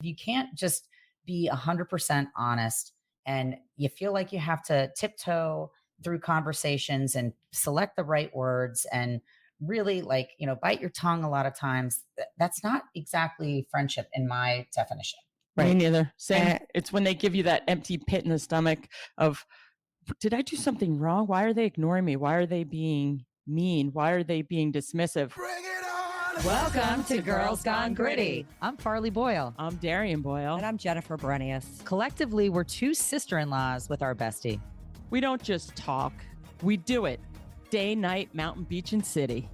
You can't just be 100% honest and you feel like you have to tiptoe through conversations and select the right words and really bite your tongue a lot of times. That's not exactly friendship in my definition. Me neither. Same. It's when they give you that empty pit in the stomach of, did I do something wrong? Why are they ignoring me? Why are they being mean? Why are they being dismissive? Welcome to Girls Gone Gritty. I'm Farley Boyle. I'm Darian Boyle. And I'm Jennifer Brenius. Collectively, we're two sister-in-laws with our bestie. We don't just talk, we do it. Day, night, mountain, beach, and city.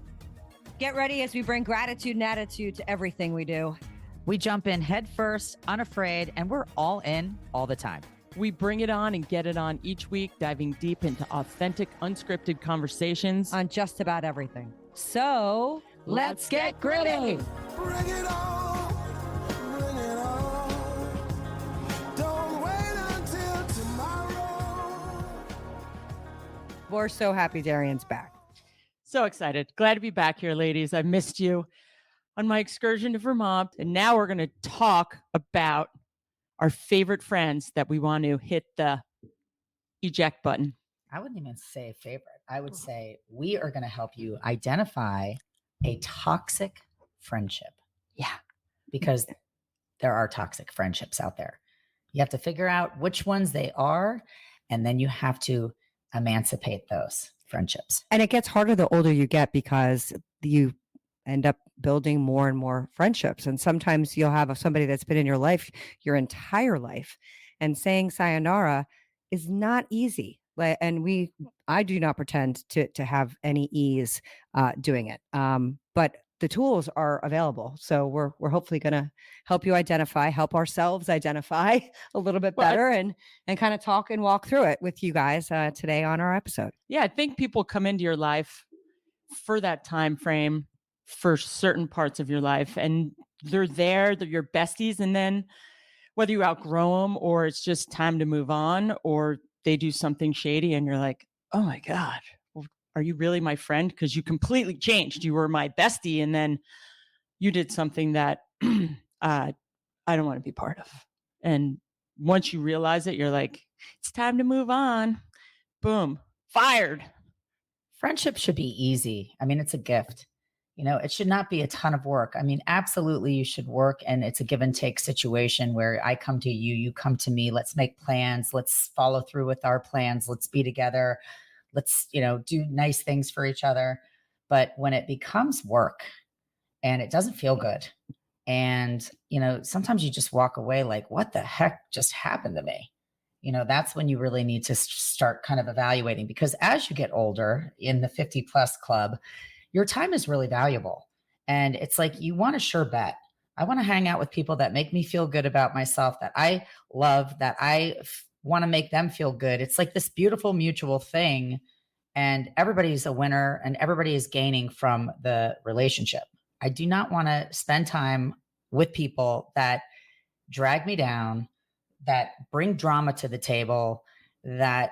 Get ready as we bring gratitude and attitude to everything we do. We jump in head first, unafraid, and we're all in all the time. We bring it on and get it on each week, diving deep into authentic, unscripted conversations on just about everything. So let's get gritty. Bring it on. Bring it on. Don't wait until tomorrow. We're so happy Darian's back. So excited. Glad to be back here, ladies. I missed you on my excursion to Vermont. And now we're going to talk about our favorite friends that we want to hit the eject button. I wouldn't even say favorite. I would say we are going to help you identify a toxic friendship. Yeah. Because there are toxic friendships out there. You have to figure out which ones they are, and then you have to emancipate those friendships. And it gets harder the older you get because you end up building more and more friendships. And sometimes you'll have somebody that's been in your life your entire life. And saying sayonara is not easy. And I do not pretend to have any ease doing it. But the tools are available. So we're hopefully going to help you help ourselves identify a little bit better and kind of talk and walk through it with you guys today on our episode. Yeah, I think people come into your life for that time frame, for certain parts of your life, and they're your besties. And then whether you outgrow them or it's just time to move on or they do something shady and you're like, oh my God, are you really my friend? Because you completely changed. You were my bestie and then you did something that I don't want to be part of. And once you realize it, you're like, it's time to move on. Boom, fired. Friendship should be easy. I mean, it's a gift. It should not be a ton of work. I mean, absolutely you should work, and it's a give and take situation where I come to you, you come to me. Let's make plans. Let's follow through with our plans. Let's be together. Let's, do nice things for each other. But when it becomes work and it doesn't feel good, and, sometimes you just walk away like, what the heck just happened to me? That's when you really need to start kind of evaluating, because as you get older in the 50 plus club, your time is really valuable. And it's like, you want a sure bet. I want to hang out with people that make me feel good about myself, that I love, that I want to make them feel good. It's like this beautiful mutual thing. And everybody's a winner and everybody is gaining from the relationship. I do not want to spend time with people that drag me down, that bring drama to the table, that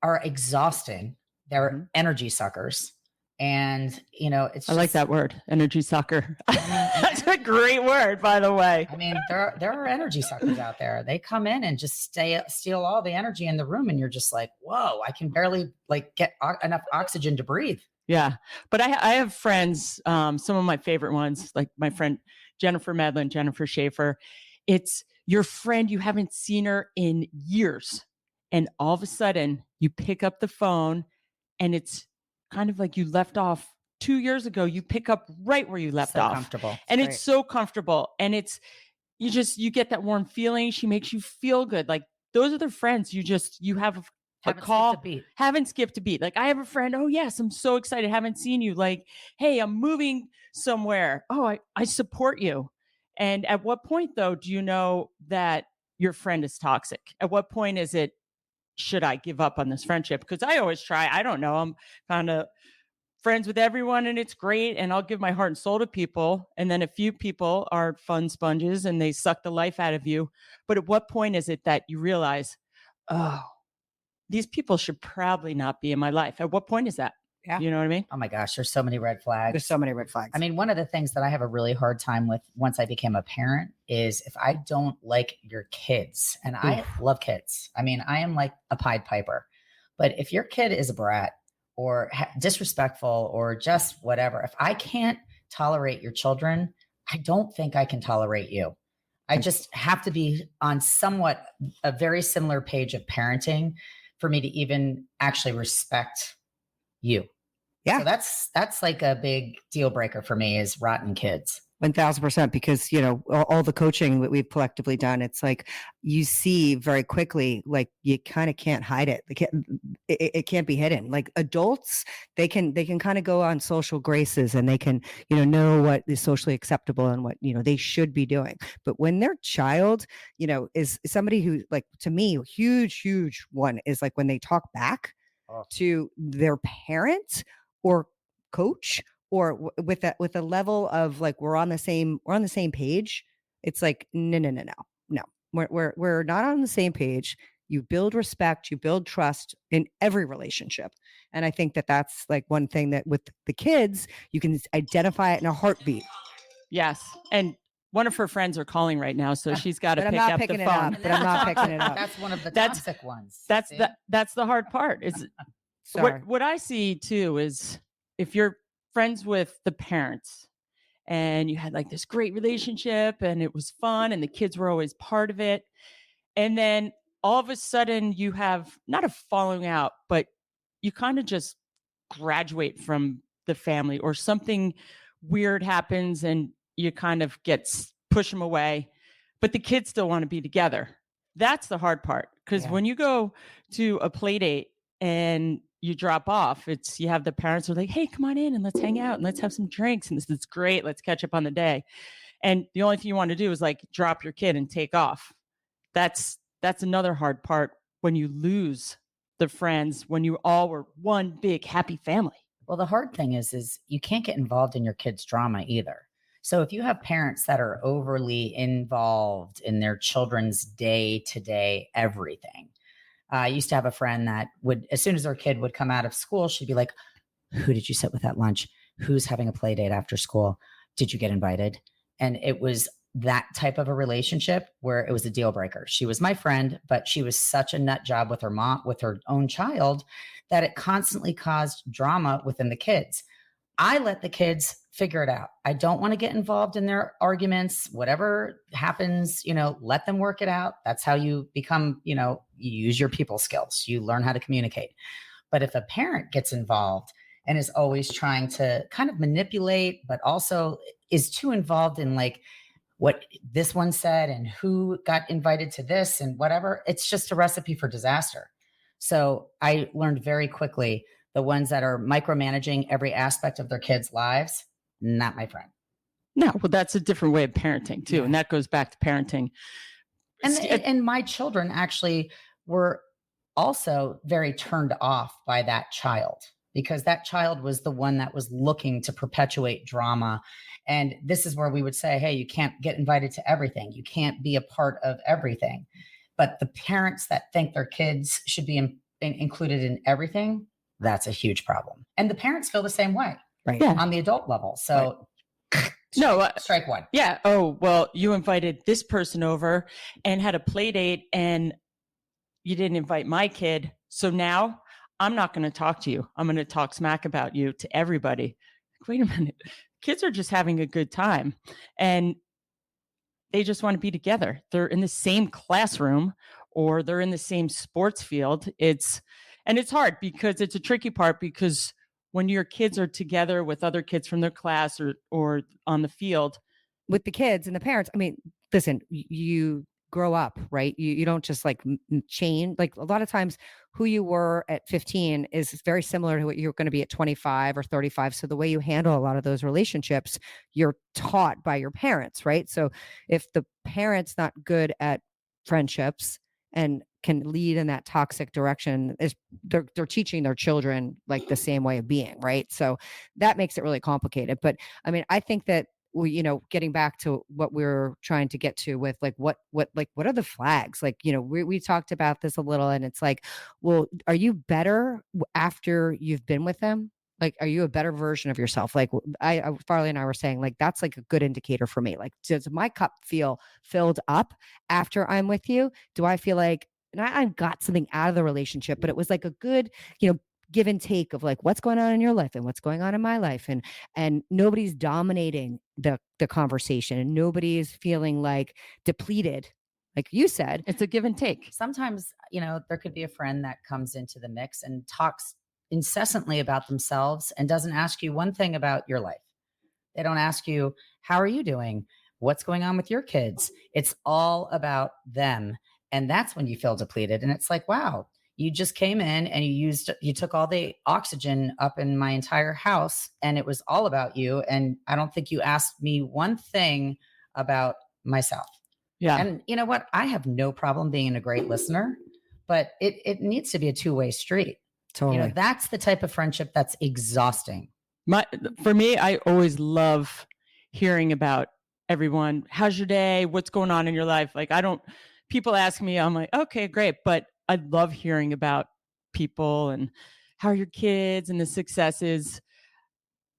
are exhausting. They're energy suckers. And, it's I like that word, energy sucker. That's a great word, by the way. I mean, there are energy suckers out there. They come in and just steal all the energy in the room. And you're just like, whoa, I can barely get enough oxygen to breathe. Yeah. But I have friends, some of my favorite ones, like my friend, Jennifer Medlin, Jennifer Schaefer. It's your friend. You haven't seen her in years. And all of a sudden you pick up the phone and it's kind of like you left off 2 years ago. You pick up right where you left off. Comfortable. And it's so comfortable. And it's, you get that warm feeling. She makes you feel good. Like those are the friends you have a call. Haven't skipped a beat. Like I have a friend. Oh yes. I'm so excited. Haven't seen you. Like, hey, I'm moving somewhere. Oh, I support you. And at what point though, do you know that your friend is toxic? At what point is it, should I give up on this friendship? Because I always try. I don't know. I'm kind of friends with everyone and it's great. And I'll give my heart and soul to people. And then a few people are fun sponges and they suck the life out of you. But at what point is it that you realize, oh, these people should probably not be in my life? At what point is that? Yeah. You know what I mean? Oh my gosh, there's so many red flags. There's so many red flags. I mean, one of the things that I have a really hard time with once I became a parent is if I don't like your kids, and I love kids. I mean, I am like a Pied Piper, but if your kid is a brat or disrespectful or just whatever, if I can't tolerate your children, I don't think I can tolerate you. I just have to be on somewhat a very similar page of parenting for me to even actually respect you. Yeah. So that's like a big deal breaker for me is rotten kids. 1000%, because, all the coaching that we've collectively done, it's like you see very quickly, like you kind of can't hide it. It can't be hidden. Like adults, they can kind of go on social graces and they can, know what is socially acceptable and what, they should be doing. But when their child, is somebody who, like, to me, huge one is like when they talk back to their parent or coach, or with a level of like we're on the same page. It's like no, we're not on the same page. You build respect, you build trust in every relationship, and I think that that's like one thing that with the kids you can identify it in a heartbeat. Yes, and one of her friends are calling right now, so she's got to pick up the phone. But I'm not picking it up. That's one of the toxic ones. That's the hard part. Is what I see too is if you're friends with the parents and you had like this great relationship and it was fun and the kids were always part of it, and then all of a sudden you have not a falling out, but you kind of just graduate from the family or something weird happens and you kind of push them away, but the kids still want to be together. That's the hard part, because when you go to a play date and you drop off, you have the parents who are like, hey, come on in and let's hang out and let's have some drinks. And this is great. Let's catch up on the day. And the only thing you want to do is like drop your kid and take off. That's another hard part when you lose the friends, when you all were one big happy family. Well, the hard thing is you can't get involved in your kids' drama either. So if you have parents that are overly involved in their children's day-to-day everything, I used to have a friend that would, as soon as her kid would come out of school, she'd be like, who did you sit with at lunch? Who's having a play date after school? Did you get invited? And it was that type of a relationship where it was a deal breaker. She was my friend, but she was such a nut job with her mom, with her own child, that it constantly caused drama within the kids. I let the kids figure it out. I don't want to get involved in their arguments. Whatever happens, let them work it out. That's how you become, you use your people skills. You learn how to communicate. But if a parent gets involved and is always trying to kind of manipulate, but also is too involved in like what this one said and who got invited to this and whatever, it's just a recipe for disaster. So I learned very quickly the ones that are micromanaging every aspect of their kids' lives, not my friend. No, well, that's a different way of parenting too. Yeah. And that goes back to parenting. And my children actually were also very turned off by that child, because that child was the one that was looking to perpetuate drama. And this is where we would say, hey, you can't get invited to everything. You can't be a part of everything. But the parents that think their kids should be included in everything, that's a huge problem. And the parents feel the same way, right? Yeah. On the adult level. So strike one. Yeah. Oh, well, you invited this person over and had a play date and you didn't invite my kid. So now I'm not going to talk to you. I'm going to talk smack about you to everybody. Wait a minute. Kids are just having a good time and they just want to be together. They're in the same classroom or they're in the same sports field. It's hard because it's a tricky part, because when your kids are together with other kids from their class or on the field. With the kids and the parents, I mean, listen, you grow up, right? You don't just like change. Like a lot of times who you were at 15 is very similar to what you're going to be at 25 or 35. So the way you handle a lot of those relationships, you're taught by your parents, right? So if the parent's not good at friendships and can lead in that toxic direction, is they're teaching their children like the same way of being, right? So that makes it really complicated. But I mean, I think that getting back to what we're trying to get to with like what are the flags? Like, we talked about this a little, and it's like, well, are you better after you've been with them? Like, are you a better version of yourself? Like Farley and I were saying, like, that's like a good indicator for me. Like, does my cup feel filled up after I'm with you? Do I feel like, and I got something out of the relationship, but it was like a good, give and take of like what's going on in your life and what's going on in my life. And nobody's dominating the conversation, and nobody's feeling like depleted. Like you said, it's a give and take. Sometimes, there could be a friend that comes into the mix and talks incessantly about themselves and doesn't ask you one thing about your life. They don't ask you, how are you doing? What's going on with your kids? It's all about them. And that's when you feel depleted. And it's like, wow, you just came in and you took all the oxygen up in my entire house, and it was all about you. And I don't think you asked me one thing about myself. Yeah. And you know what? I have no problem being a great listener, but it needs to be a two-way street. totally. That's the type of friendship that's exhausting. For me, I always love hearing about everyone. How's your day? What's going on in your life? Like, people ask me, I'm like, okay, great. But I love hearing about people and how are your kids and the successes.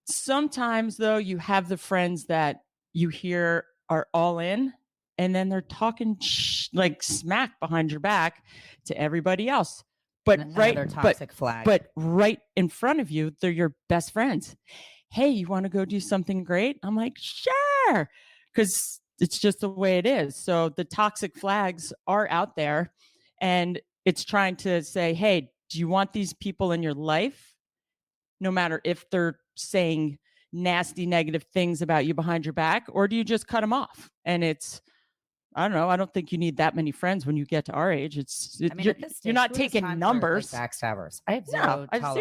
Sometimes though, you have the friends that you hear are all in, and then they're talking like smack behind your back to everybody else. But flag. But right in front of you, they're your best friends. Hey, you want to go do something great? I'm like, sure, because it's just the way it is. So the toxic flags are out there, and it's trying to say, hey, do you want these people in your life? No matter if they're saying nasty, negative things about you behind your back, or do you just cut them off? And I don't know. I don't think you need that many friends when you get to our age. You're not taking numbers. Like backstabbers. I have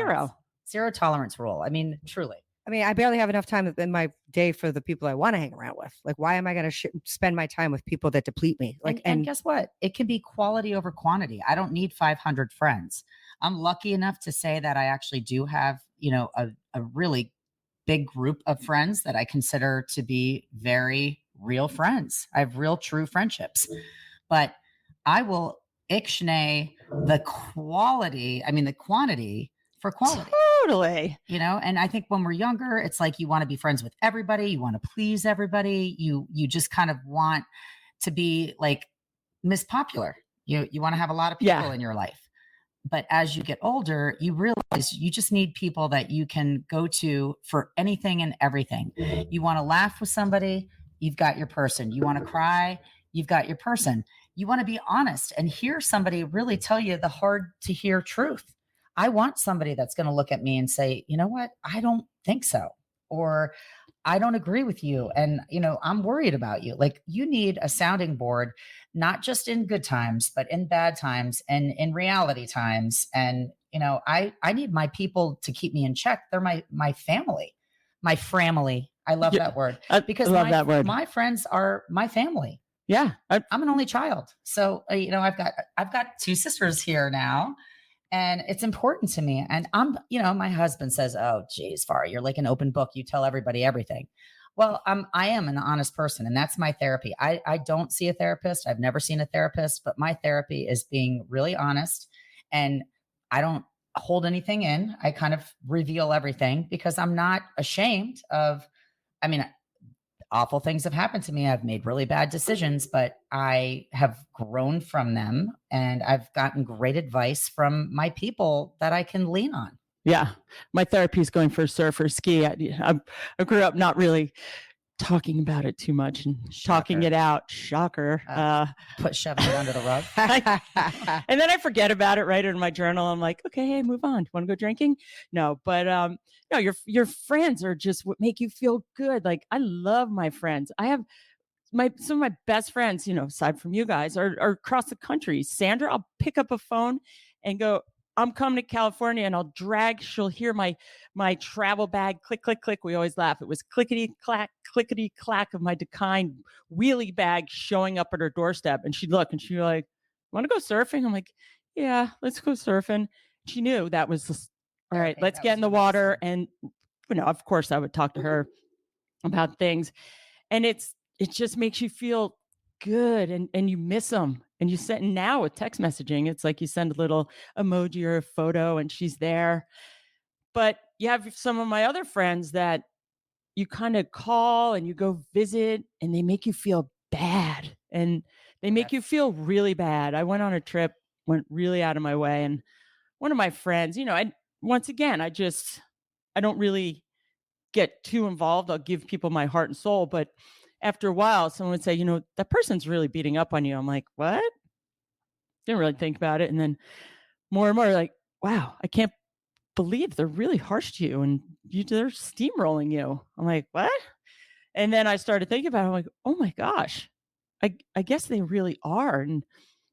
zero tolerance rule. I mean, truly. I mean, I barely have enough time in my day for the people I want to hang around with. Like, why am I going to spend my time with people that deplete me? Like, and guess what? It can be quality over quantity. I don't need 500 friends. I'm lucky enough to say that I actually do have, a really big group of friends that I consider to be very real friends. I have real, true friendships, but I will ixnay the quantity for quality. Totally. And I think when we're younger, it's like you want to be friends with everybody. You want to please everybody. You just kind of want to be like Miss Popular. You want to have a lot of people in your life. But as you get older, you realize you just need people that you can go to for anything and everything. You want to laugh with somebody, you've got your person. You want to cry, you've got your person. You want to be honest and hear somebody really tell you the hard to hear truth. I want somebody that's going to look at me and say, you know what? I don't think so. Or I don't agree with you. And, I'm worried about you. Like, you need a sounding board, not just in good times, but in bad times and in reality times. And, I need my people to keep me in check. They're my family, my family. I love that word because my friends are my family. Yeah. I'm an only child. So, I've got two sisters here now. And it's important to me. And my husband says, oh, geez, Farah, you're like an open book. You tell everybody everything. Well, I am an honest person, and that's my therapy. I don't see a therapist. I've never seen a therapist, but my therapy is being really honest, and I don't hold anything in. I kind of reveal everything because I'm not ashamed of, awful things have happened to me. I've made really bad decisions, but I have grown from them, and I've gotten great advice from my people that I can lean on. Yeah. My therapy is going for a surf or ski. I grew up not really talking about it too much and talking it out. Shocker. Shoving it under the rug. And then I forget about it, write it in my journal. I'm like, okay, hey, move on. Want to go drinking? No, but no, your friends are just what make you feel good. Like, I love my friends. I have some of my best friends, aside from you guys, are across the country. Sandra, I'll pick up a phone and go, I'm coming to California, and she'll hear my travel bag, click, click, click. We always laugh. It was clickety clack of my Dakine wheelie bag showing up at her doorstep. And she'd look and she'd be like, want to go surfing? I'm like, yeah, let's go surfing. She knew that was just, all right, let's get in the water. And, of course I would talk to her about things, and it just makes you feel good, and you miss them. And you send now with text messaging, it's like you send a little emoji or a photo and she's there. But you have some of my other friends that you kind of call and you go visit and they make you feel bad and they make you feel really bad. I went on a trip, went really out of my way. And one of my friends, once again, I don't really get too involved. I'll give people my heart and soul. But after a while, someone would say, that person's really beating up on you. I'm like, what? Didn't really think about it. And then more and more like, wow, I can't believe they're really harsh to you and they're steamrolling you. I'm like, what? And then I started thinking about it. I'm like, oh my gosh, I guess they really are. And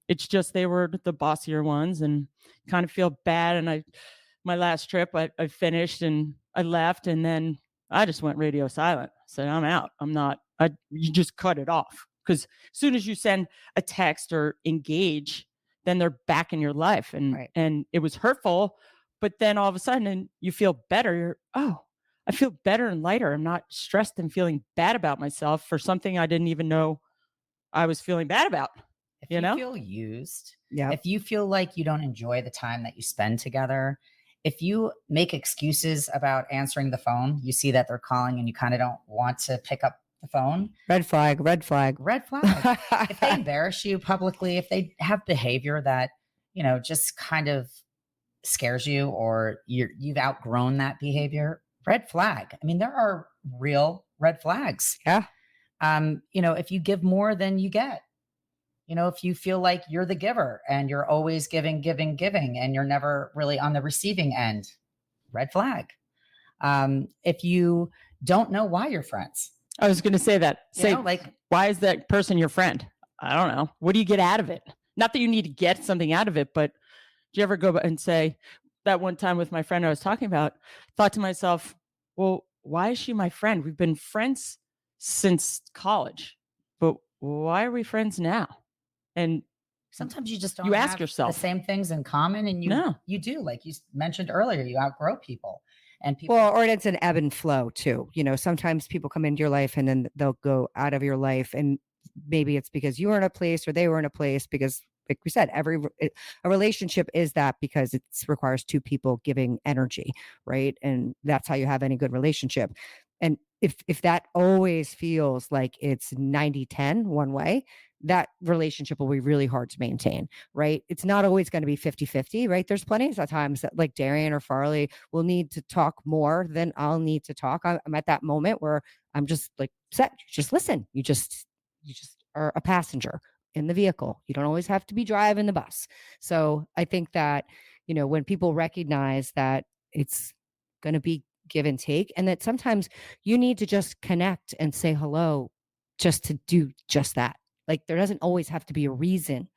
it's just they were the bossier ones and kind of feel bad. And my last trip, I finished and I left. And then I just went radio silent. I said, I'm out. You just cut it off. Because as soon as you send a text or engage, then they're back in your life. And it was hurtful. But then all of a sudden you feel better. I feel better and lighter. I'm not stressed and feeling bad about myself for something I didn't even know I was feeling bad about. If you feel used, Yeah. if you feel like you don't enjoy the time that you spend together, if you make excuses about answering the phone, you see that they're calling and you kind of don't want to pick up the phone. Red flag, red flag. Red flag. If they embarrass you publicly, if they have behavior that, just kind of scares you or you've outgrown that behavior, red flag. I mean, there are real red flags. Yeah. If you give more than you get, if you feel like you're the giver and you're always giving, and you're never really on the receiving end, red flag. If you don't know why you're friends. I was going to say that. Why is that person your friend? I don't know. What do you get out of it? Not that you need to get something out of it, but do you ever go and say that one time with my friend I was talking about, thought to myself, well, why is she my friend? We've been friends since college, but why are we friends now? And sometimes you just don't you ask have yourself the same things in common, and you do, like you mentioned earlier, you outgrow people. And people, or it's an ebb and flow too. Sometimes people come into your life and then they'll go out of your life, and maybe it's because you were in a place or they were in a place, because like we said, a relationship is that because it requires two people giving energy, right? And that's how you have any good relationship. And if that always feels like it's 90-10 one way, that relationship will be really hard to maintain, right? It's not always going to be 50-50, right? There's plenty of times that like Darian or Farley will need to talk more than I'll need to talk. I'm at that moment where I'm just like, just listen. You just are a passenger in the vehicle. You don't always have to be driving the bus. So I think that, when people recognize that it's going to be give and take, and that sometimes you need to just connect and say hello just to do just that. Like there doesn't always have to be a reason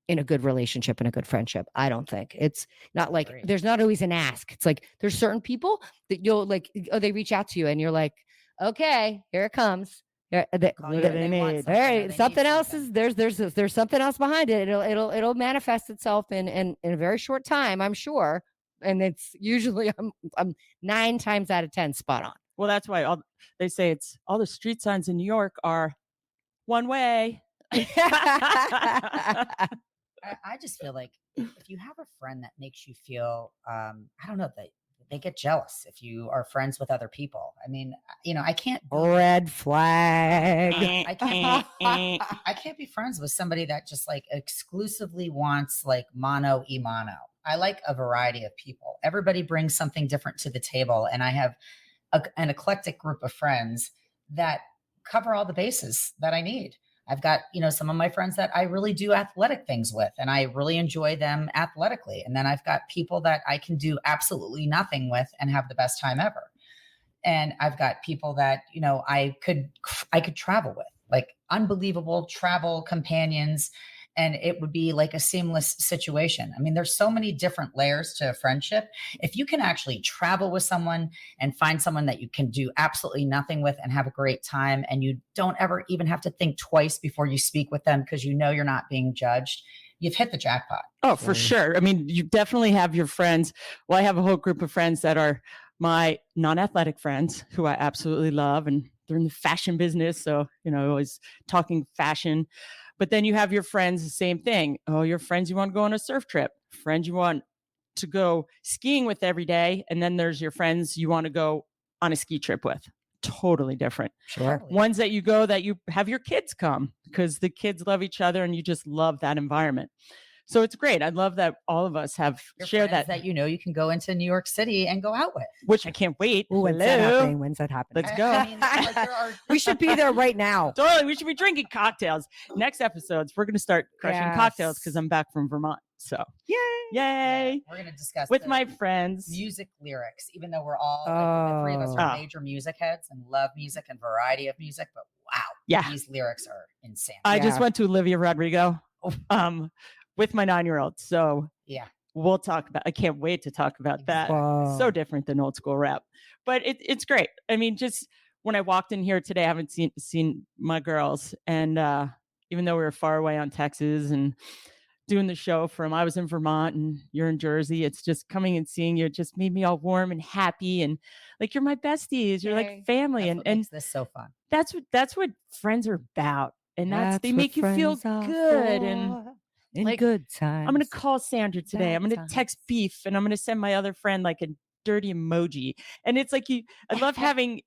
in a good relationship and a good friendship. I don't think it's not like there's not always an ask. It's like there's certain people that you'll like, they reach out to you and you're like, okay, here it comes. Something else is there's something else behind it. It'll manifest itself in a very short time, I'm sure. And it's usually I'm 9 times out of 10 spot on. Well, that's why they say it's all the street signs in New York are one way. I just feel like if you have a friend that makes you feel, I don't know, that they get jealous if you are friends with other people. I mean, I can't. Red flag. I can't be friends with somebody that just like exclusively wants like mono e mono. I like a variety of people. Everybody brings something different to the table. And I have an eclectic group of friends that cover all the bases that I need. I've got, some of my friends that I really do athletic things with, and I really enjoy them athletically. And then I've got people that I can do absolutely nothing with and have the best time ever. And I've got people that, I could travel with, like unbelievable travel companions. And it would be like a seamless situation. I mean, there's so many different layers to a friendship. If you can actually travel with someone and find someone that you can do absolutely nothing with and have a great time, and you don't ever even have to think twice before you speak with them because you're not being judged, you've hit the jackpot. Oh, for sure. I mean, you definitely have your friends. Well, I have a whole group of friends that are my non-athletic friends who I absolutely love, and they're in the fashion business. So, always talking fashion. But then you have your friends, the same thing. Oh, your friends you want to go on a surf trip. Friends you want to go skiing with every day. And then there's your friends you want to go on a ski trip with. Totally different. Sure. Ones that you go that you have your kids come because the kids love each other and you just love that environment. So it's great. I love that all of us have shared that you can go into New York City and go out with, which I can't wait. Ooh, when's that happening? When's that happening? Let's go. We should be there right now. Totally. We should be drinking cocktails. Next episodes, we're going to start crushing cocktails because I'm back from Vermont. So yay. Yeah, we're going to discuss with my friends music lyrics, even though we're all the three of us are major music heads and love music and variety of music. But wow, these lyrics are insane. I just went to Olivia Rodrigo with my 9-year-old. So yeah, we'll talk about, I can't wait to talk about that. Whoa. So different than old school rap, but it's great. I mean, just when I walked in here today, I haven't seen my girls. And even though we were far away on Texas and doing the show I was in Vermont and you're in Jersey, it's just coming and seeing you. It just made me all warm and happy. And like, you're my besties, you're like family. That's what makes this so fun. That's what friends are about. And they make you feel good. And in like, good times. I'm going to call Sandra today. I'm going to text Beef and I'm going to send my other friend like a dirty emoji. And it's like I love having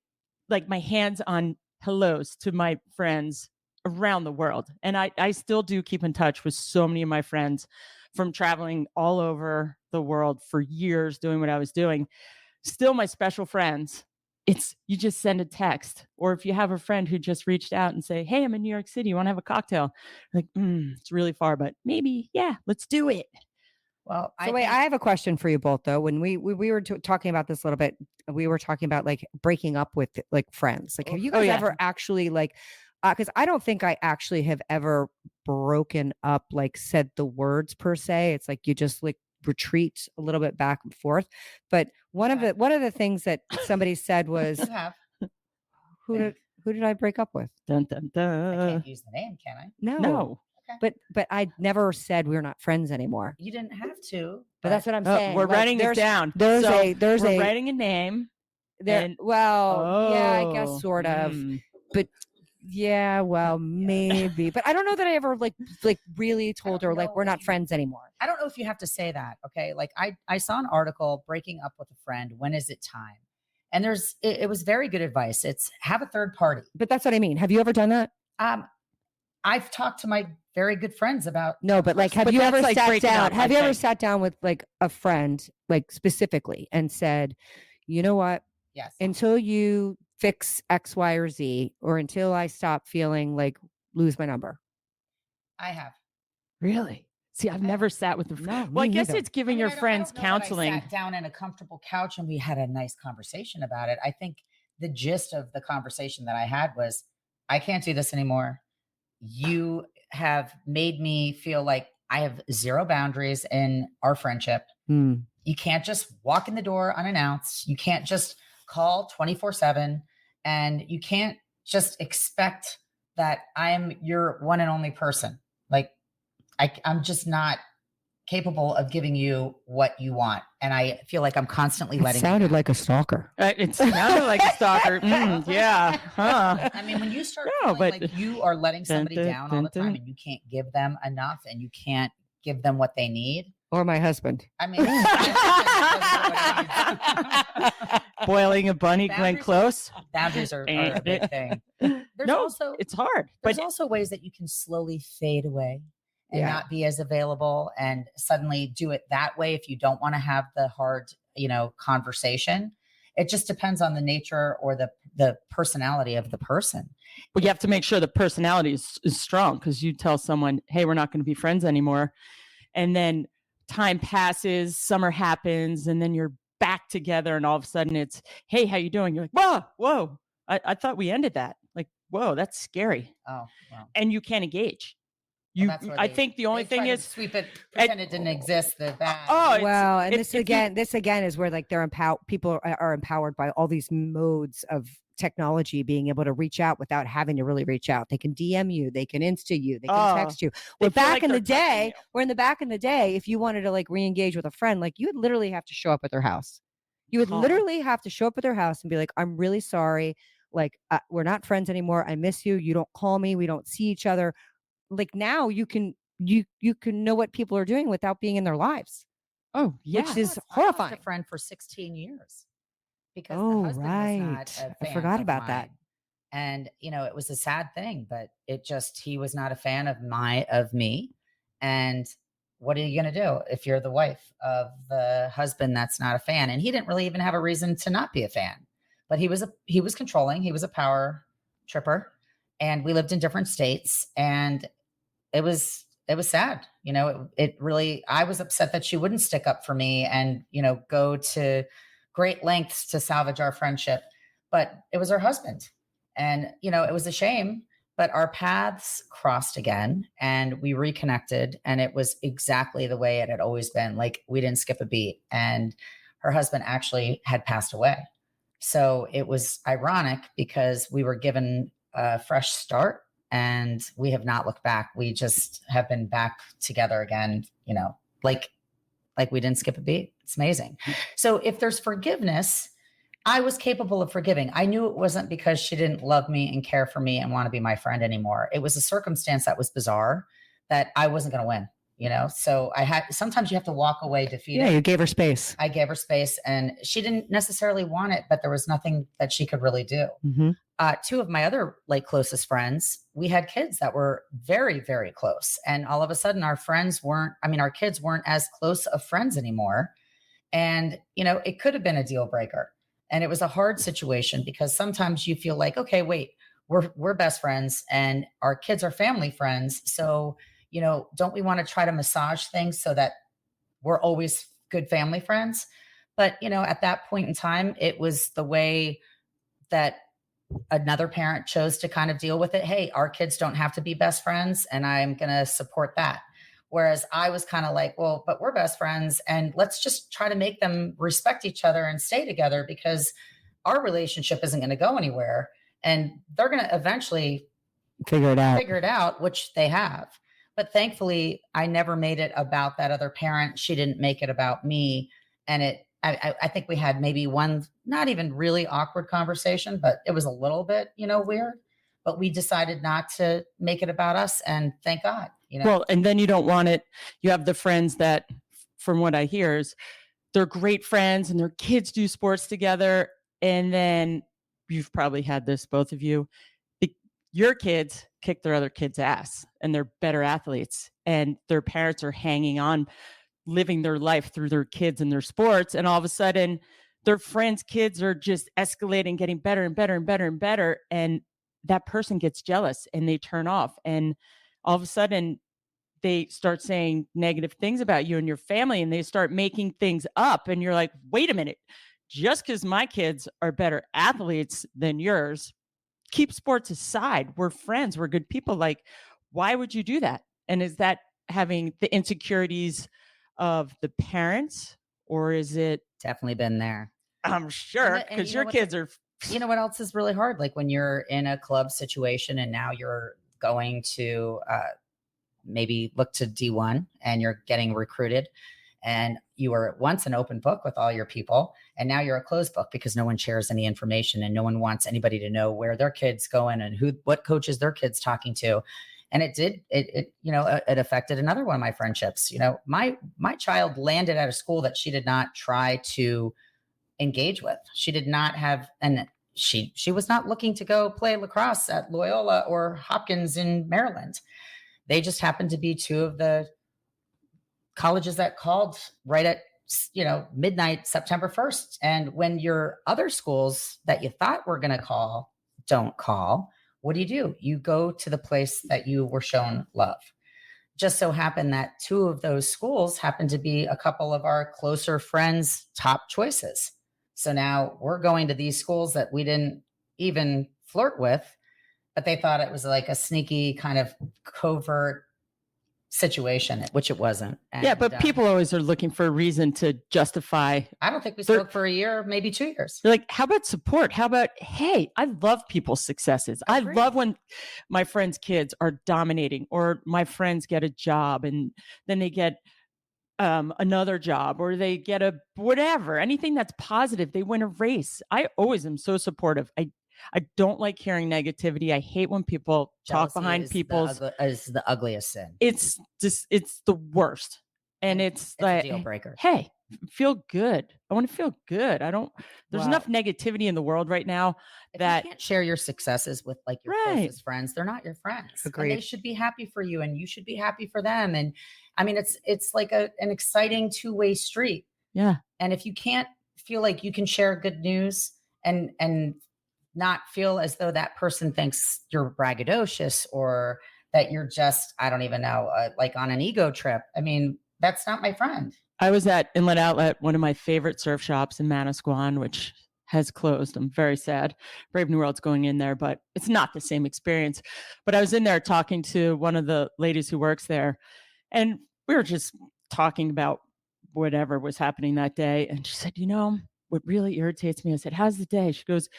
like my hands on hellos to my friends around the world. And I still do keep in touch with so many of my friends from traveling all over the world for years doing what I was doing. Still my special friends. You just send a text, or if you have a friend who just reached out and say, hey, I'm in New York City, you want to have a cocktail? Like, it's really far, but maybe, let's do it. Well, I have a question for you both though. When we were talking about this a little bit, we were talking about like breaking up with like friends. Like, have you guys ever actually like, because I don't think I actually have ever broken up, like said the words per se. It's like you just like retreat a little bit back and forth. But one of the things that somebody said was, who did I break up with? Dun, dun, dun. I can't use the name, can I? No. Okay. But I never said we're not friends anymore. You didn't have to. But that's what I'm saying. We're writing it down. We're writing a name. I guess sort of. But yeah, well, maybe. But I don't know that I ever like really told her like we're not friends anymore. I don't know if you have to say that. Okay. Like I saw an article, breaking up with a friend. When is it time? And it was very good advice. It's have a third party. But that's what I mean. Have you ever done that? I've talked to my very good friends about. No, but like, have you ever sat down? Have you ever sat down with like a friend, like specifically, and said, you know what? Yes. Until you fix X, Y, or Z, or until I stop feeling like lose my number. I have. Really? See, I've never sat with a friend. Well, I guess it's giving your friends counseling. I sat down in a comfortable couch and we had a nice conversation about it. I think the gist of the conversation that I had was, I can't do this anymore. You have made me feel like I have zero boundaries in our friendship. You can't just walk in the door unannounced. You can't just call 24/7, and you can't just expect that I'm your one and only person. Like I'm just not capable of giving you what you want. And I feel like I'm constantly letting you sounded like a stalker. It sounded like a stalker. Yeah. Huh. I mean, when you start feeling like you are letting somebody down all the time and you can't give them enough and you can't give them what they need. Or my husband. I mean, boiling a bunny Glenn Close. Boundaries are a big thing. It's hard. There's also ways that you can slowly fade away and not be as available, and suddenly do it that way if you don't want to have the hard, conversation. It just depends on the nature or the personality of the person. But you have to make sure the personality is strong, because you tell someone, hey, we're not going to be friends anymore. And then time passes, summer happens, and then you're back together, and all of a sudden it's, hey, how you doing? You're like, whoa, I thought we ended that. Like, whoa, that's scary. Oh, wow. And you can't engage. I think the only thing is sweep it, pretend it didn't exist. This again is where like people are empowered by all these modes of technology, being able to reach out without having to really reach out. They can DM you, they can Insta you, they can text you. We're in the back in the day, if you wanted to like re-engage with a friend, like you would literally have to show up at their house. You would literally have to show up at their house and be like, I'm really sorry. Like, we're not friends anymore. I miss you. You don't call me. We don't see each other. Like now you can know what people are doing without being in their lives. Oh, yeah. which is I lost horrifying. a friend for 16 years because Oh, the husband was not a I fan forgot of about that. mine. And, it was a sad thing, but he was not a fan of me. And what are you going to do if you're the wife of the husband that's not a fan? And he didn't really even have a reason to not be a fan, but he was controlling. He was a power tripper, and we lived in different states, and it was sad. It really, I was upset that she wouldn't stick up for me and, go to great lengths to salvage our friendship, but it was her husband. And, it was a shame, but our paths crossed again and we reconnected, and it was exactly the way it had always been. Like, we didn't skip a beat, and her husband actually had passed away. So it was ironic because we were given a fresh start and we have not looked back. We just have been back together again, like we didn't skip a beat. It's amazing. So if there's forgiveness, I was capable of forgiving. I knew it wasn't because she didn't love me and care for me and want to be my friend anymore. It was a circumstance that was bizarre that I wasn't going to win, So sometimes you have to walk away defeated. Yeah, you gave her space. I gave her space, and she didn't necessarily want it, but there was nothing that she could really do. Mm-hmm. Two of my other closest friends, we had kids that were very, very close. And all of a sudden our kids weren't as close of friends anymore. And, it could have been a deal breaker. And it was a hard situation because sometimes you feel like, okay, wait, we're best friends and our kids are family friends. So, don't we want to try to massage things so that we're always good family friends? But, at that point in time, it was the way that another parent chose to kind of deal with it. Hey, our kids don't have to be best friends, and I'm going to support that. Whereas I was kind of like, well, but we're best friends, and let's just try to make them respect each other and stay together, because our relationship isn't going to go anywhere. And they're going to eventually figure it out, which they have. But thankfully, I never made it about that other parent. She didn't make it about me. And I think we had maybe one, not even really awkward conversation, but it was a little bit, weird. But we decided not to make it about us. And thank God, Well, and then you don't want it. You have the friends that, from what I hear, is they're great friends and their kids do sports together. And then you've probably had this, both of you. Your kids kick their other kids' ass and they're better athletes, and their parents are hanging on, living their life through their kids and their sports. And all of a sudden their friends' kids are just escalating, getting better and better and better and better. And that person gets jealous and they turn off. And all of a sudden they start saying negative things about you and your family, and they start making things up. And you're like, wait a minute, just because my kids are better athletes than yours, keep sports aside. We're friends. We're good people. Like, why would you do that? And is that having the insecurities of the parents, or is it? Definitely been there. I'm sure, because your kids are. You know what else is really hard? Like when you're in a club situation and now you're going to maybe look to D1 and you're getting recruited, and you were once an open book with all your people, and now you're a closed book because no one shares any information and no one wants anybody to know where their kid's going and what coaches their kid's talking to. And it affected another one of my friendships. My child landed at a school that she did not try to engage with. She did not have, and she was not looking to go play lacrosse at Loyola or Hopkins in Maryland. They just happened to be two of the colleges that called right at midnight September 1st. And when your other schools that you thought were going to call don't call, what do? You go to the place that you were shown love. Just so happened that two of those schools happened to be a couple of our closer friends' top choices. So now we're going to these schools that we didn't even flirt with, but they thought it was like a sneaky kind of covert situation, which it wasn't. And, yeah, but people always are looking for a reason to justify. I don't think we spoke for a year, maybe 2 years. They're like, how about support? How about, hey, I love people's successes. I love when my friends' kids are dominating, or my friends get a job and then they get another job, or they get a whatever, anything that's positive. They win a race. I always am so supportive. I don't like hearing negativity. I hate when people talk behind people's. Is the ugliest sin. It's the worst. And it's a like, deal breaker. hey, feel good. I want to feel good. There's Well, enough negativity in the world right now that you can't share your successes with like your closest friends. They're not your friends. Agreed. And they should be happy for you and you should be happy for them. And I mean, it's like an exciting two-way street. Yeah. And if you can't feel like you can share good news and not feel as though that person thinks you're braggadocious or that you're just, I don't even know, like on an ego trip. I mean, that's not my friend. I was at Inlet Outlet, one of my favorite surf shops in Manasquan, which has closed. I'm very sad. Brave New World's going in there, but it's not the same experience. But I was in there talking to one of the ladies who works there, and we were just talking about whatever was happening that day. And she said, what really irritates me, I said, how's the day? She goes,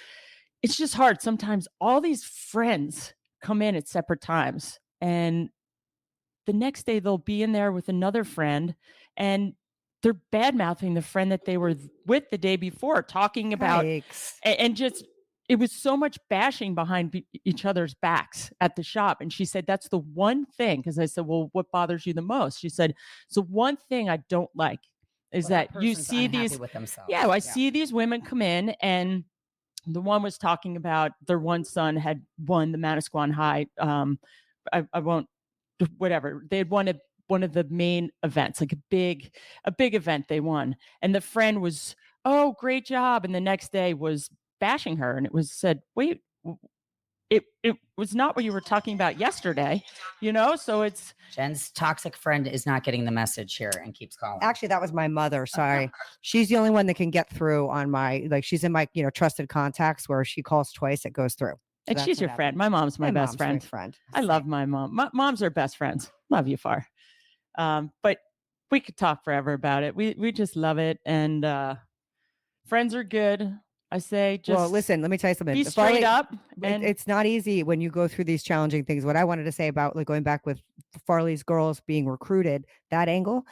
it's just hard. Sometimes all these friends come in at separate times, and the next day they'll be in there with another friend, and they're bad mouthing the friend that they were with the day before, talking about, and just, it was so much bashing behind each other's backs at the shop. And she said, that's the one thing. Cause I said, well, what bothers you the most? She said, so one thing I don't like is that you see these, I see these women come in, and the one was talking about their one son had won the Manasquan High. I won't, whatever. They had won one of the main events, like a big event they won. And the friend was, oh, great job. And the next day was bashing her. And it was said, wait, it was not what you were talking about yesterday, So it's Jen's toxic friend is not getting the message here and keeps calling. Actually, that was my mother. Sorry. She's the only one that can get through on my, like, she's in my, trusted contacts where she calls twice, it goes through. So and she's your friend. My mom's my best friend. I love my mom. Moms are best friends. Love you, Far. But we could talk forever about it. We just love it. And friends are good. I say, just well, listen, let me tell you something. Be straight up. And it's not easy when you go through these challenging things. What I wanted to say about like going back with Farley's girls being recruited, that angle,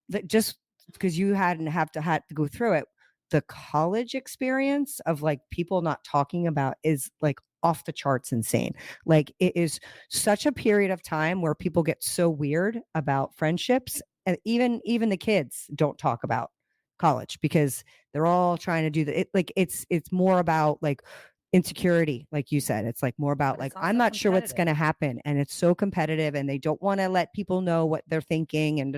that just because you had to go through it, the college experience of like people not talking about is like off the charts insane. Like it is such a period of time where people get so weird about friendships, and even the kids don't talk about college because they're all trying to do it's more about like insecurity, like you said. It's like more about like, I'm not sure what's going to happen, and it's so competitive, and they don't want to let people know what they're thinking and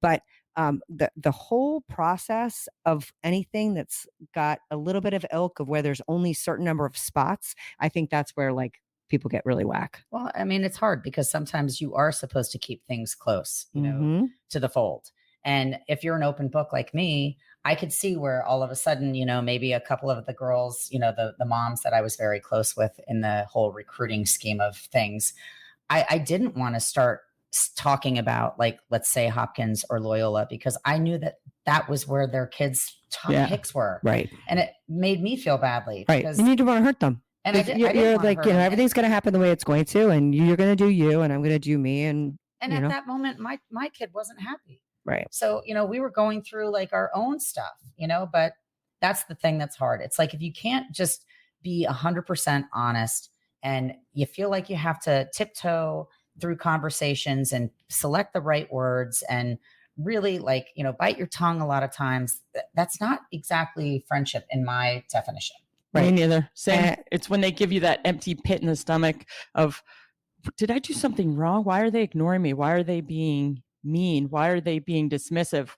but the whole process of anything that's got a little bit of ilk of where there's only a certain number of spots, I think that's where like people get really whack. Well, I mean, it's hard because sometimes you are supposed to keep things close, to the fold. And if you're an open book like me, I could see where all of a sudden, maybe a couple of the girls, the moms that I was very close with in the whole recruiting scheme of things, I didn't want to start talking about, like, let's say Hopkins or Loyola, because I knew that was where their kids' top picks were. Right. And it made me feel badly. Right. And you don't want to hurt them. And you're like, everything's going to happen the way it's going to, and you're going to do you, and I'm going to do me. And at that moment, my kid wasn't happy. Right. So, we were going through like our own stuff, but that's the thing that's hard. It's like, if you can't just be 100% honest and you feel like you have to tiptoe through conversations and select the right words and really like, bite your tongue a lot of times, that's not exactly friendship in my definition. Right. Me neither. Same. It's when they give you that empty pit in the stomach of, did I do something wrong? Why are they ignoring me? Why are they being mean? Why are they being dismissive?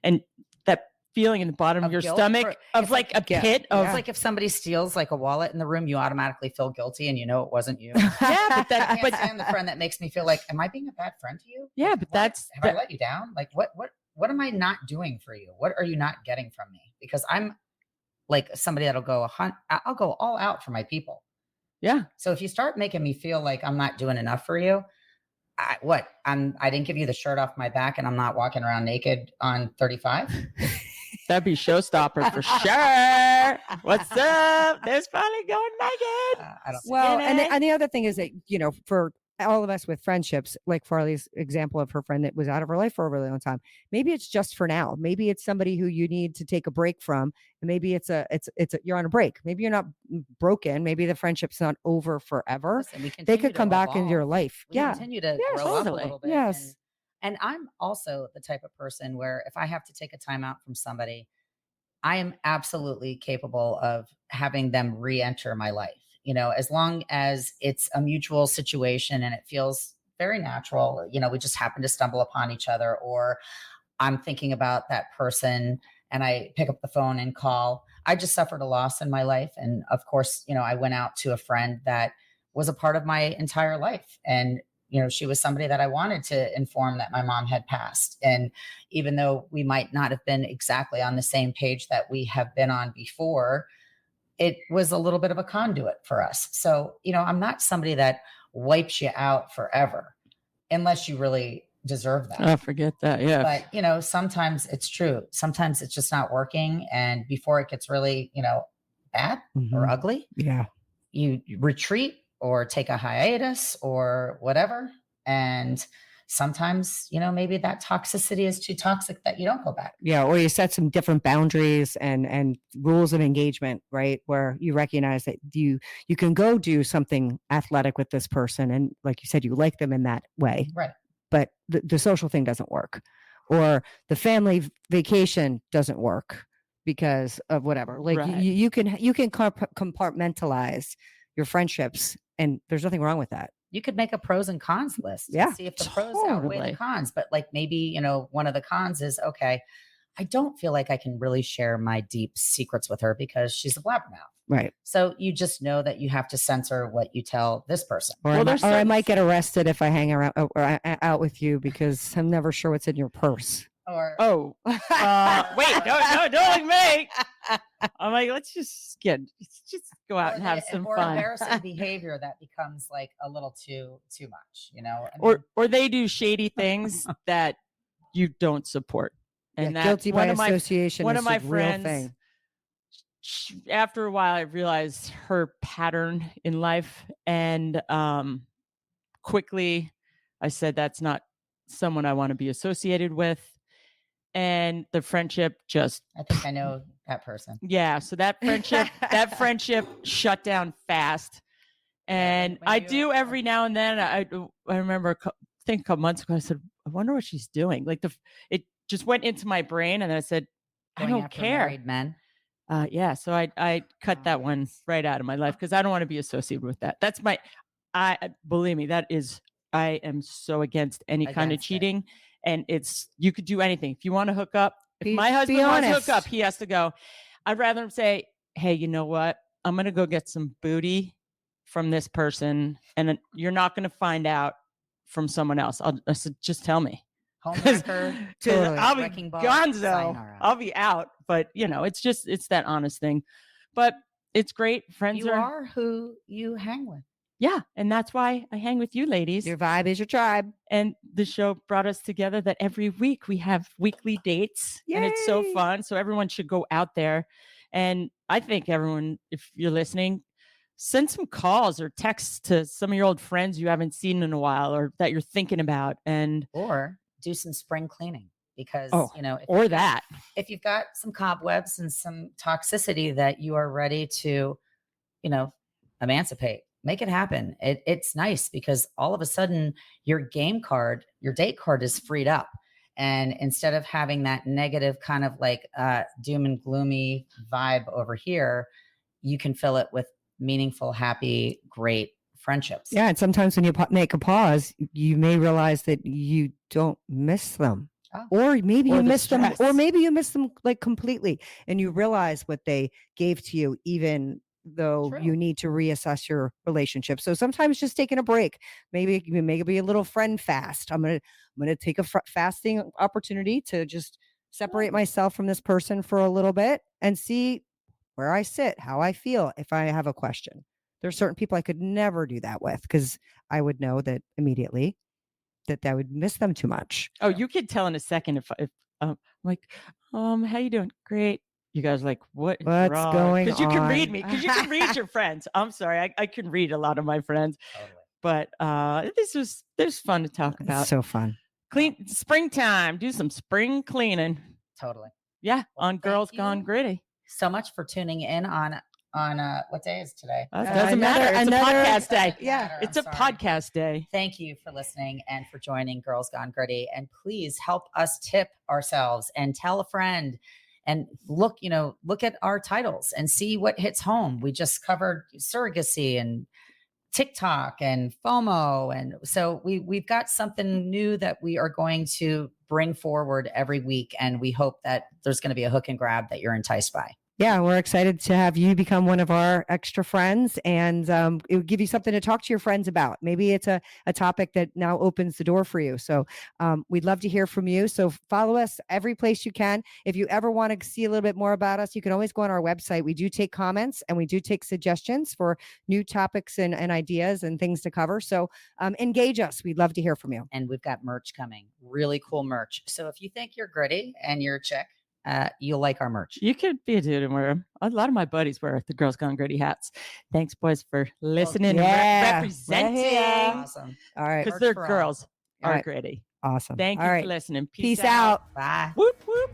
And that feeling in the bottom of your stomach of like a pit of, it's like if somebody steals like a wallet in the room, you automatically feel guilty and it wasn't you. Yeah, but I can't stand the friend that makes me feel like, am I being a bad friend to you? Yeah, but have I let you down? Like what am I not doing for you? What are you not getting from me? Because I'm like somebody that'll go I'll go all out for my people. Yeah. So if you start making me feel like I'm not doing enough for you, I didn't give you the shirt off my back and I'm not walking around naked on 35. That'd be showstopper for sure. What's up? There's Farley going naked. And the other thing is that, for all of us with friendships, like Farley's example of her friend that was out of her life for a really long time, maybe it's just for now. Maybe it's somebody who you need to take a break from. And maybe you're on a break. Maybe you're not broken. Maybe the friendship's not over forever. Listen, they could come back into your life. We continue to grow up a little bit. Yes. And I'm also the type of person where if I have to take a time out from somebody, I am absolutely capable of having them re-enter my life, as long as it's a mutual situation and it feels very natural. We just happen to stumble upon each other, or I'm thinking about that person and I pick up the phone and call. I just suffered a loss in my life. And of course, I went out to a friend that was a part of my entire life. And, she was somebody that I wanted to inform that my mom had passed. And even though we might not have been exactly on the same page that we have been on before, it was a little bit of a conduit for us. So, I'm not somebody that wipes you out forever unless you really deserve that. Oh, forget that. Yeah. But, sometimes it's true. Sometimes it's just not working. And before it gets really, bad or ugly, you retreat or take a hiatus or whatever. And sometimes, maybe that toxicity is too toxic that you don't go back. Yeah. Or you set some different boundaries and rules of engagement, right? Where you recognize that you can go do something athletic with this person. And like you said, you like them in that way. Right. But the social thing doesn't work, or the family vacation doesn't work because of whatever. Like Right. you can compartmentalize your friendships, and there's nothing wrong with that. You could make a pros and cons list. Yeah. And see if the pros outweigh Totally. the cons. But like maybe, one of the cons is, okay, I don't feel like I can really share my deep secrets with her because she's a blabbermouth. Right. So you just know that you have to censor what you tell this person. Or, I might get arrested if I hang around or out with you because I'm never sure what's in your purse. Or wait, don't like me. I'm like, let's just go out and have some or fun. embarrassing behavior that becomes like a little too much, Or they do shady things that you don't support. And that's guilty by association. One is of my a real friends, thing. After a while, I realized her pattern in life, and quickly I said, that's not someone I want to be associated with. And the friendship just, I think I know that person. Yeah. So that friendship shut down fast. And I do every now and then. I remember, I think a couple months ago, I said, I wonder what she's doing. Like it just went into my brain, and I said, I don't care. Married men. Yeah. So I cut that one right out of my life because I don't want to be associated with that. That's believe me, I am so against any kind of cheating. And you could do anything. If you want to hook up, if my husband wants to hook up, he has to go. I'd rather him say, hey, you know what? I'm going to go get some booty from this person, and you're not going to find out from someone else. I said, just tell me. Totally. I'll be gonzo. I'll be out. But it's that honest thing. But it's great. Friends you are who you hang with. Yeah. And that's why I hang with you ladies. Your vibe is your tribe. And the show brought us together that every week we have weekly dates. Yay! And it's so fun. So everyone should go out there. And I think everyone, if you're listening, send some calls or texts to some of your old friends you haven't seen in a while or that you're thinking about. Or do some spring cleaning because, if you've got some cobwebs and some toxicity that you are ready to, emancipate, make it happen. It's nice because all of a sudden your date card is freed up. And instead of having that negative kind of like doom and gloomy vibe over here, you can fill it with meaningful, happy, great friendships. Yeah. And sometimes when you make a pause, you may realize that you don't miss them. Oh. Or maybe you miss them, or maybe you miss them like completely. And you realize what they gave to you, even though you need to reassess your relationship. So sometimes just taking a break, maybe be a little friend fast. I'm going to take a fasting opportunity to just separate myself from this person for a little bit and see where I sit, how I feel. If I have a question, there's certain people I could never do that with because I would know that immediately that I would miss them too much. Oh, you could tell in a second if I'm like, how you doing? Great. You guys are like, what's going on? Because you can read me. Because you can read your friends. I'm sorry. I can read a lot of my friends. Totally. But this was fun to talk about. It's so fun. Clean springtime. Do some spring cleaning. Totally. Yeah. On Girls Gone Gritty. So much for tuning in on on what day is today? Doesn't matter. It's a podcast day. Yeah, it's a podcast day. Thank you for listening and for joining Girls Gone Gritty. And please help us tip ourselves and tell a friend. And look at our titles and see what hits home. We just covered surrogacy and TikTok and FOMO. And so we've got something new that we are going to bring forward every week. And we hope that there's going to be a hook and grab that you're enticed by. Yeah, we're excited to have you become one of our extra friends, and it will give you something to talk to your friends about. Maybe it's a topic that now opens the door for you. So we'd love to hear from you. So follow us every place you can. If you ever want to see a little bit more about us, you can always go on our website. We do take comments and we do take suggestions for new topics and ideas and things to cover. So engage us. We'd love to hear from you. And we've got merch coming, really cool merch. So if you think you're gritty and you're a chick, you'll like our merch. You could be a dude and wear them. A lot of my buddies wear the Girls Gone Gritty hats. Thanks, boys, for listening and representing. Awesome. All right. Because they're girls are gritty. Awesome. Thank you for listening. Peace out. Bye. Whoop, whoop.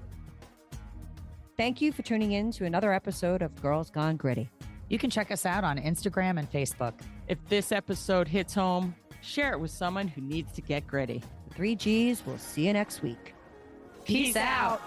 Thank you for tuning in to another episode of Girls Gone Gritty. You can check us out on Instagram and Facebook. If this episode hits home, share it with someone who needs to get gritty. The 3 Gs. We'll see you next week. Peace out.